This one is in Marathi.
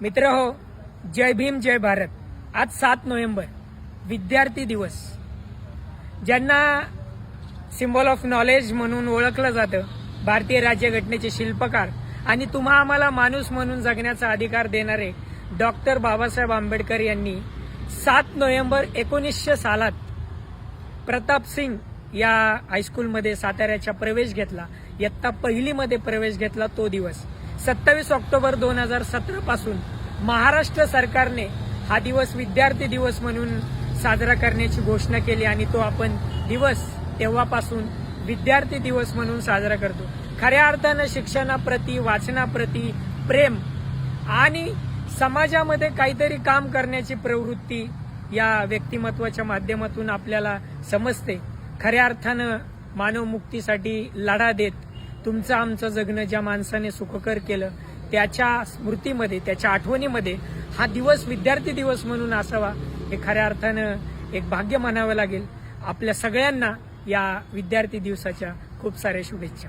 मित्र हो, जय भीम जय भारत। आज 7 नोव्हेंबर विद्यार्थी दिवस, ज्यांना सिम्बॉल ऑफ नॉलेज म्हणून ओळखलं जातं, भारतीय राज्यघटनेचे शिल्पकार आणि तुम्हा आम्हाला माणूस म्हणून जगण्याचा अधिकार देणारे डॉक्टर बाबासाहेब आंबेडकर यांनी 7 नोव्हेंबर 1900 सालात प्रताप सिंग या हायस्कूलमध्ये साताऱ्याच्या प्रवेश घेतला, इयत्ता पहिलीमध्ये प्रवेश घेतला तो दिवस 27 ऑक्टोबर 2017 पासून महाराष्ट्र सरकारने हा दिवस विद्यार्थी दिवस म्हणून साजरा करण्याची घोषणा केली आणि तो आपण दिवस तेव्हापासून विद्यार्थी दिवस म्हणून साजरा करतो। खऱ्या अर्थानं शिक्षणाप्रती, वाचनाप्रती प्रेम आणि समाजामध्ये काहीतरी काम करण्याची प्रवृत्ती या व्यक्तिमत्वाच्या माध्यमातून आपल्याला समजते। खऱ्या अर्थानं मानव मुक्तीसाठी लढा देत तुमचं आमचं जगणं ज्या माणसाने सुखकर केलं, त्याच्या स्मृतीमध्ये, त्याच्या आठवणीमध्ये हा दिवस विद्यार्थी दिवस म्हणून असावा, हे खऱ्या अर्थानं एक भाग्य मानावं लागेल। आपल्या सगळ्यांना या विद्यार्थी दिवसाच्या खूप साऱ्या शुभेच्छा।